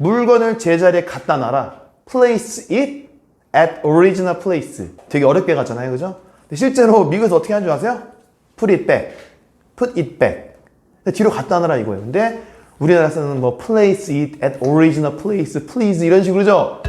물건을 제자리에 갖다 놔라. Place it at original place. 되게 어렵게 갔잖아요, 그죠? 근데 실제로 미국에서 어떻게 하는 줄 아세요? Put it back. Put it back. 뒤로 갖다 놔라 이거예요. 근데 우리나라에서는 뭐 place it at original place, please 이런 식으로죠.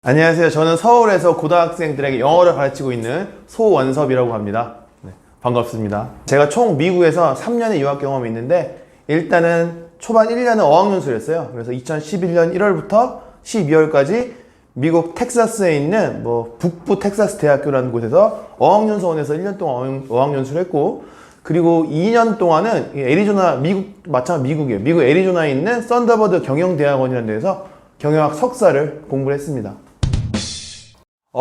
안녕하세요. 저는 서울에서 고등학생들에게 영어를 가르치고 있는 소원섭이라고 합니다. 네, 반갑습니다. 제가 총 미국에서 3년의 유학 경험이 있는데 일단은 초반 1년은 어학연수를 했어요. 그래서 2011년 1월부터 12월까지 미국 텍사스에 있는 북부 텍사스 대학교라는 곳에서 어학연수원에서 1년 동안 어학연수를 했고, 그리고 2년 동안은 애리조나, 미국이에요. 미국 애리조나에 있는 썬더버드 경영대학원이라는 데서 경영학 석사를 공부를 했습니다.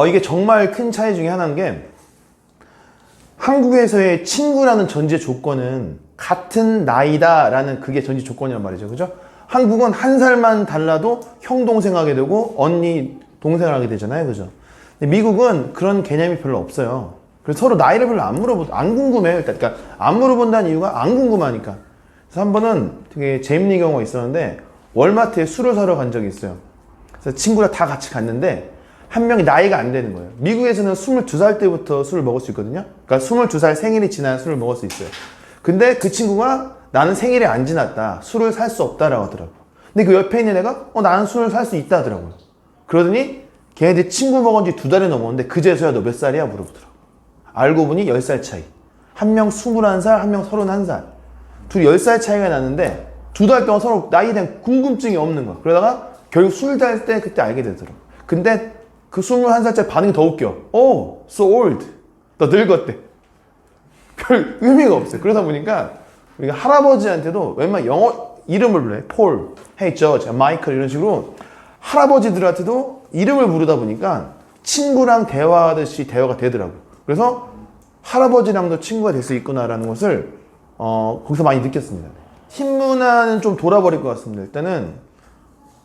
이게 정말 큰 차이 중에 하나인 게, 한국에서의 친구라는 전제 조건은 같은 나이다 라는 그게 전제 조건이란 말이죠. 그죠? 한국은 한 살만 달라도 형 동생 하게 되고 언니 동생을 하게 되잖아요. 그죠? 근데 미국은 그런 개념이 별로 없어요. 그래서 서로 나이를 별로 안 궁금해요. 일단. 그러니까 안 물어본다는 이유가 안 궁금하니까. 그래서 한 번은 되게 재밌는 경우가 있었는데, 월마트에 술을 사러 간 적이 있어요. 그래서 친구랑 다 같이 갔는데 한 명이 나이가 안 되는 거예요. 미국에서는 22살 때부터 술을 먹을 수 있거든요. 그러니까 22살 생일이 지나야 술을 먹을 수 있어요. 근데 그 친구가 나는 생일이 안 지났다, 술을 살 수 없다라고 하더라고. 근데 그 옆에 있는 애가 나는 술을 살 수 있다 하더라고요. 그러더니 걔네들 친구 먹은 지 2달이 넘었는데 그제서야 너 몇 살이야? 물어보더라고. 알고 보니 10살 차이. 한 명 21살, 한 명 31살. 둘이 10살 차이가 나는데 2달 동안 서로 나이에 대한 궁금증이 없는 거야. 그러다가 결국 술 달 때 그때 알게 되더라고. 근데 그 21살짜리 반응이 더 웃겨. So old. 너 늙었대. 별 의미가 없어요. 그러다 보니까 우리가 할아버지한테도 웬만한 영어 이름을 불러요. 폴, hey George, 마이클 이런 식으로 할아버지들한테도 이름을 부르다 보니까 친구랑 대화하듯이 대화가 되더라고. 그래서 할아버지랑도 친구가 될 수 있구나라는 것을 거기서 많이 느꼈습니다. 팁 문화는 좀 돌아버릴 것 같습니다. 일단은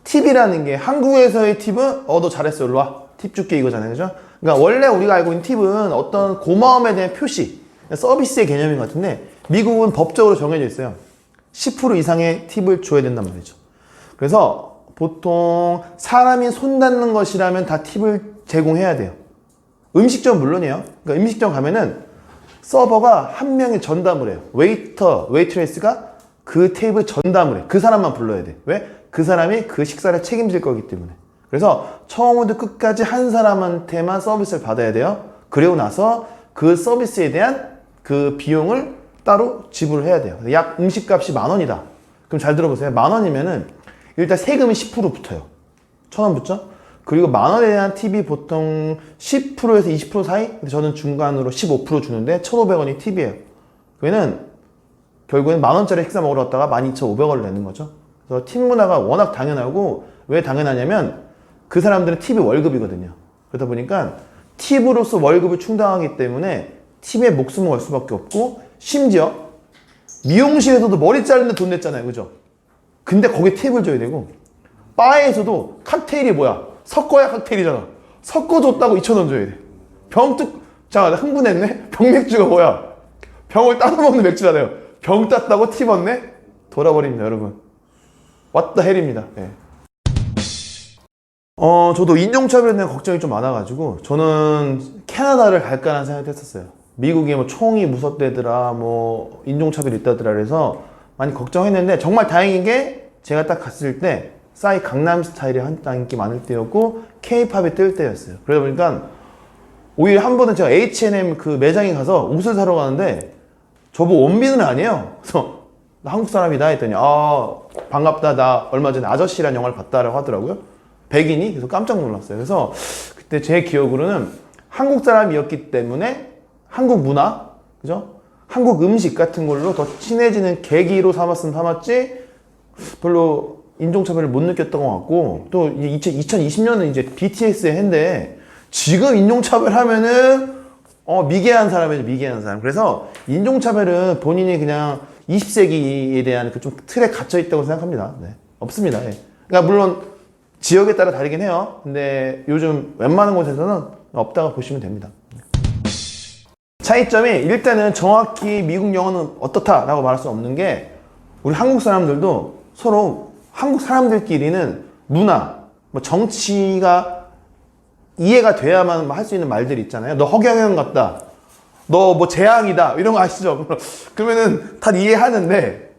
팁이라는 게, 한국에서의 팁은 너 잘했어, 일로 와, 팁 줄게 이거잖아요. 그죠? 그러니까 원래 우리가 알고 있는 팁은 어떤 고마움에 대한 표시, 서비스의 개념인 것 같은데, 미국은 법적으로 정해져 있어요. 10% 이상의 팁을 줘야 된단 말이죠. 그래서 보통 사람이 손 닿는 것이라면 다 팁을 제공해야 돼요. 음식점 물론이에요. 그러니까 음식점 가면은 서버가 한 명이 전담을 해요. 웨이터, 웨이트레스가 그 테이블 전담을 해. 그 사람만 불러야 돼. 왜? 그 사람이 그 식사를 책임질 거기 때문에. 그래서 처음부터 끝까지 한 사람한테만 서비스를 받아야 돼요. 그리고 나서 그 서비스에 대한 그 비용을 따로 지불해야 돼요. 약 음식값이 10,000원이다. 그럼 잘 들어보세요. 10,000원이면은 일단 세금이 10% 붙어요. 1,000원 붙죠? 그리고 10,000원에 대한 팁이 보통 10%에서 20% 사이? 근데 저는 중간으로 15% 주는데 1,500원이 팁이에요. 그러면 결국엔 10,000원짜리 식사 먹으러 갔다가 12,500원을 내는 거죠. 그래서 팁 문화가 워낙 당연하고, 왜 당연하냐면 그 사람들은 팁이 월급이거든요. 그러다 보니까 팁으로서 월급을 충당하기 때문에 팁에 목숨을 걸 수밖에 없고, 심지어 미용실에서도 머리 자르는데 돈 냈잖아요. 그죠? 근데 거기에 팁을 줘야 되고, 바에서도 칵테일이 뭐야? 섞어야 칵테일이잖아. 섞어줬다고 2,000원 줘야 돼. 잠깐 나 흥분했네? 병맥주가 뭐야? 병을 따로 먹는 맥주잖아요. 병 땄다고 팁 얻네? 돌아버립니다, 여러분. What the hell입니다. 네. 저도 인종차별에 대한 걱정이 좀 많아가지고 저는 캐나다를 갈까라는 생각을 했었어요. 미국에 총이 무섭대더라, 인종차별이 있다더라 그래서 많이 걱정했는데, 정말 다행인 게 제가 딱 갔을 때 싸이 강남 스타일이 한창 인기 많을 때였고 K-팝이 뜰 때였어요. 그러다 보니까 오히려 한 번은 제가 H&M 그 매장에 가서 옷을 사러 가는데 저보고 원빈은 아니에요. 그래서 나 한국 사람이다 했더니 반갑다, 나 얼마 전에 아저씨란 영화를 봤다라고 하더라고요. 백인이. 그래서 깜짝 놀랐어요. 그래서 그때 제 기억으로는 한국 사람이었기 때문에 한국 문화, 그죠? 한국 음식 같은 걸로 더 친해지는 계기로 삼았으면 삼았지 별로 인종차별을 못 느꼈던 것 같고, 또 2020년은 이제 BTS의 해인데 지금 인종차별 하면은 미개한 사람이죠. 미개한 사람. 그래서 인종차별은 본인이 그냥 20세기에 대한 그 좀 틀에 갇혀 있다고 생각합니다. 네. 없습니다. 네. 그러니까 물론 지역에 따라 다르긴 해요. 근데 요즘 웬만한 곳에서는 없다고 보시면 됩니다. 차이점이 일단은 정확히 미국 영어는 어떻다라고 말할 수 없는 게 우리 한국 사람들도 서로 한국 사람들끼리는 문화, 뭐 정치가 이해가 돼야만 할 수 있는 말들이 있잖아요. 너 허경영 같다. 너 뭐 재앙이다. 이런 거 아시죠? 그러면은 다 이해하는데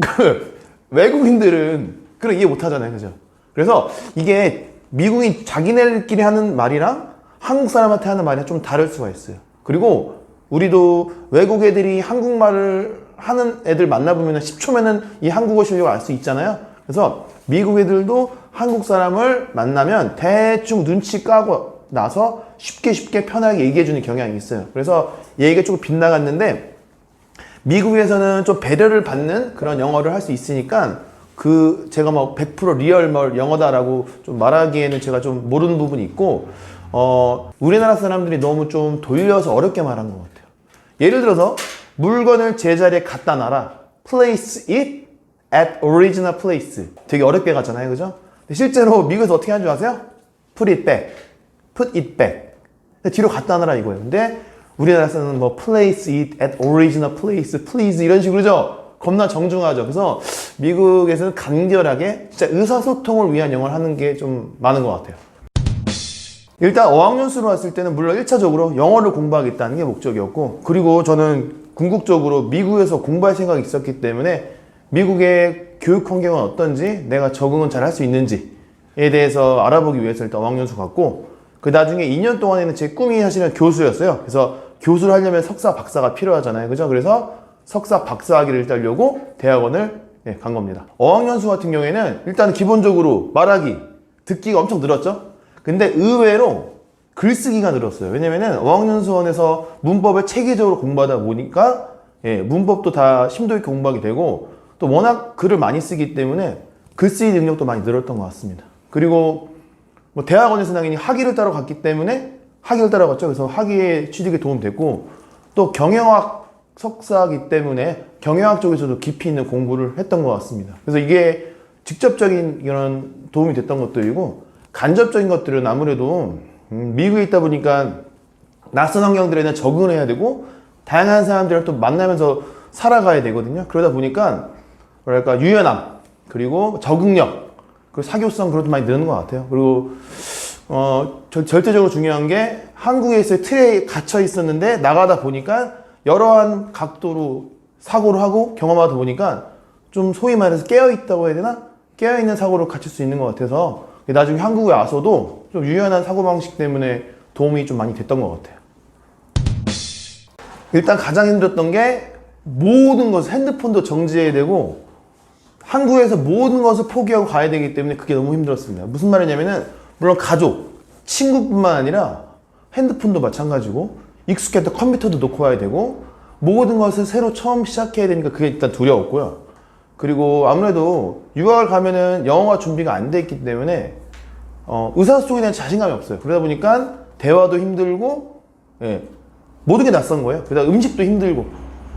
그 외국인들은 그런 이해 못 하잖아요. 그죠? 그래서 이게 미국인 자기네들끼리 하는 말이랑 한국 사람한테 하는 말이 좀 다를 수가 있어요. 그리고 우리도 외국 애들이 한국말을 하는 애들 만나보면 10초면은 이 한국어 실력을 알 수 있잖아요. 그래서 미국 애들도 한국 사람을 만나면 대충 눈치 까고 나서 쉽게 편하게 얘기해주는 경향이 있어요. 그래서 얘기가 조금 빗나갔는데 미국에서는 좀 배려를 받는 그런 영어를 할 수 있으니까 그 제가 뭐 100% 리얼 영어다라고 좀 말하기에는 제가 좀 모르는 부분이 있고 우리나라 사람들이 너무 좀 돌려서 어렵게 말한 것 같아요. 예를 들어서 물건을 제자리에 갖다 놔라. Place it at original place. 되게 어렵게 갔잖아요. 그죠? 근데 실제로 미국에서 어떻게 하는 줄 아세요? Put it back. Put it back. 뒤로 갖다 놔라 이거예요. 근데 우리나라에서는 뭐 place it at original place, please 이런 식으로죠. 겁나 정중하죠. 그래서 미국에서는 간결하게 진짜 의사소통을 위한 영어를 하는 게 좀 많은 것 같아요. 일단 어학연수로 왔을 때는 물론 1차적으로 영어를 공부하겠다는 게 목적이었고, 그리고 저는 궁극적으로 미국에서 공부할 생각이 있었기 때문에 미국의 교육 환경은 어떤지, 내가 적응은 잘 할 수 있는지에 대해서 알아보기 위해서 일단 어학연수 갔고, 그 나중에 2년 동안에는 제 꿈이 사실은 교수였어요. 그래서 교수를 하려면 석사, 박사가 필요하잖아요. 그죠? 그래서 석사, 박사 학위를 따려고 대학원을 간 겁니다. 어학연수 같은 경우에는 일단 기본적으로 말하기, 듣기가 엄청 늘었죠. 근데 의외로 글쓰기가 늘었어요. 왜냐면은 어학연수원에서 문법을 체계적으로 공부하다 보니까 문법도 다 심도 있게 공부하게 되고, 또 워낙 글을 많이 쓰기 때문에 글쓰기 능력도 많이 늘었던 것 같습니다. 그리고 뭐 대학원에서 당연히 학위를 따러 갔기 때문에 학위를 따러 갔죠. 그래서 학위에 취직에 도움됐고, 또 경영학 석사이기 때문에 경영학 쪽에서도 깊이 있는 공부를 했던 것 같습니다. 그래서 이게 직접적인 이런 도움이 됐던 것들이고, 간접적인 것들은 아무래도 미국에 있다 보니까 낯선 환경들에는 적응을 해야 되고 다양한 사람들을 또 만나면서 살아가야 되거든요. 그러다 보니까 뭐랄까 유연함, 그리고 적응력, 그리고 사교성, 그런 것도 많이 느는 것 같아요. 그리고 절대적으로 중요한 게 한국에서의 틀에 갇혀 있었는데 나가다 보니까 여러한 각도로 사고를 하고 경험하다 보니까 좀 소위 말해서 깨어있다고 해야 되나? 깨어있는 사고를 갖출 수 있는 것 같아서 나중에 한국에 와서도 좀 유연한 사고방식 때문에 도움이 좀 많이 됐던 것 같아요. 일단 가장 힘들었던 게 모든 것을, 핸드폰도 정지해야 되고 한국에서 모든 것을 포기하고 가야 되기 때문에 그게 너무 힘들었습니다. 무슨 말이냐면은 물론 가족, 친구뿐만 아니라 핸드폰도 마찬가지고 익숙했던 컴퓨터도 놓고 와야 되고 모든 것을 새로 처음 시작해야 되니까 그게 일단 두려웠고요. 그리고 아무래도 유학을 가면은 영어가 준비가 안 돼 있기 때문에 의사소통에 대한 자신감이 없어요. 그러다 보니까 대화도 힘들고 모든 게 낯선 거예요. 그러다 음식도 힘들고.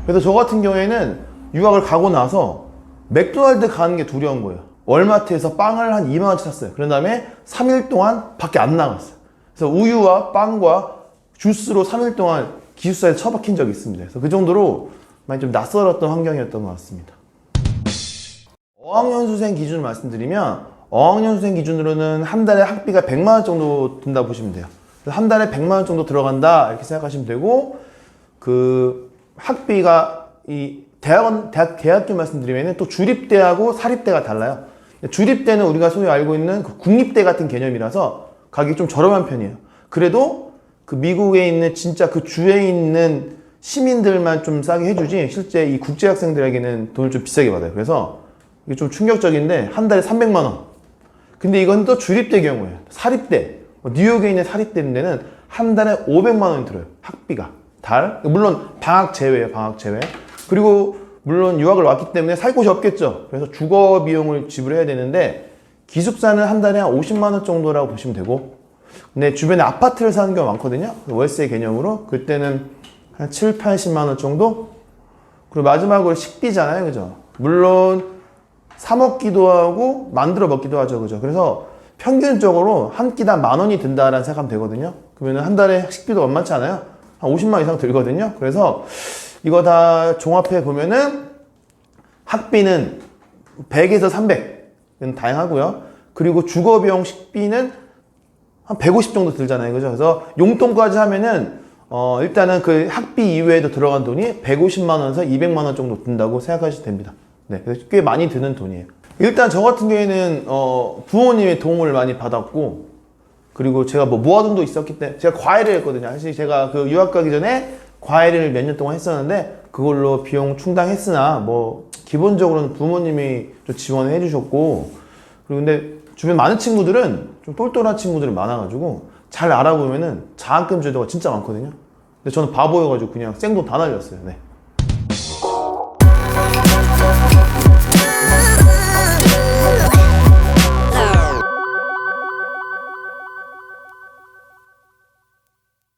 그래서 저 같은 경우에는 유학을 가고 나서 맥도날드 가는 게 두려운 거예요. 월마트에서 빵을 한 2만 원치 샀어요. 그런 다음에 3일 동안 밖에 안 나갔어요. 그래서 우유와 빵과 주스로 3일 동안 기숙사에 처박힌 적이 있습니다. 그래서 그 정도로 많이 좀 낯설었던 환경이었던 것 같습니다. 어학연수생 기준을 말씀드리면 어학연수생 기준으로는 한 달에 학비가 100만 원 정도 든다고 보시면 돼요. 한 달에 100만 원 정도 들어간다 이렇게 생각하시면 되고, 그 학비가 이 대학교 말씀드리면 또 주립대하고 사립대가 달라요. 주립대는 우리가 소위 알고 있는 그 국립대 같은 개념이라서 가격이 좀 저렴한 편이에요. 그래도 그 미국에 있는 진짜 그 주에 있는 시민들만 좀 싸게 해주지 실제 이 국제학생들에게는 돈을 좀 비싸게 받아요. 그래서 이게 좀 충격적인데 한 달에 300만 원. 근데 이건 또 주립대 경우예요. 사립대, 뉴욕에 있는 사립대 데는 한 달에 500만 원이 들어요. 학비가 달. 물론 방학 제외예요. 방학 제외. 그리고 물론 유학을 왔기 때문에 살 곳이 없겠죠. 그래서 주거 비용을 지불해야 되는데 기숙사는 한 달에 한 50만 원 정도라고 보시면 되고, 근데 주변에 아파트를 사는 경우가 많거든요. 월세 개념으로. 그때는 한 7, 80만 원 정도? 그리고 마지막으로 식비잖아요. 그죠? 물론 사 먹기도 하고 만들어 먹기도 하죠. 그죠? 그래서 평균적으로 한 끼당 10,000원이 든다라는 생각하면 되거든요. 그러면 한 달에 식비도 만만치 않아요. 한 50만 이상 들거든요. 그래서 이거 다 종합해 보면은 학비는 100에서 300은 다양하고요. 그리고 주거비용 식비는 한 150 정도 들잖아요. 그죠? 그래서 용돈까지 하면은 일단은 그 학비 이외에도 들어간 돈이 150만 원에서 200만 원 정도 든다고 생각하시면 됩니다. 네, 그래서 꽤 많이 드는 돈이에요. 일단 저 같은 경우에는 부모님의 도움을 많이 받았고, 그리고 제가 뭐 모아둔도 있었기 때문에 제가 과외를 했거든요. 사실 제가 그 유학 가기 전에 과외를 몇 년 동안 했었는데 그걸로 비용 충당했으나 뭐 기본적으로는 부모님이 좀 지원을 해주셨고, 그리고 근데 주변 많은 친구들은 좀 똘똘한 친구들이 많아가지고 잘 알아보면은 장학금 제도가 진짜 많거든요. 근데 저는 바보여가지고 그냥 생돈 다 날렸어요. 네.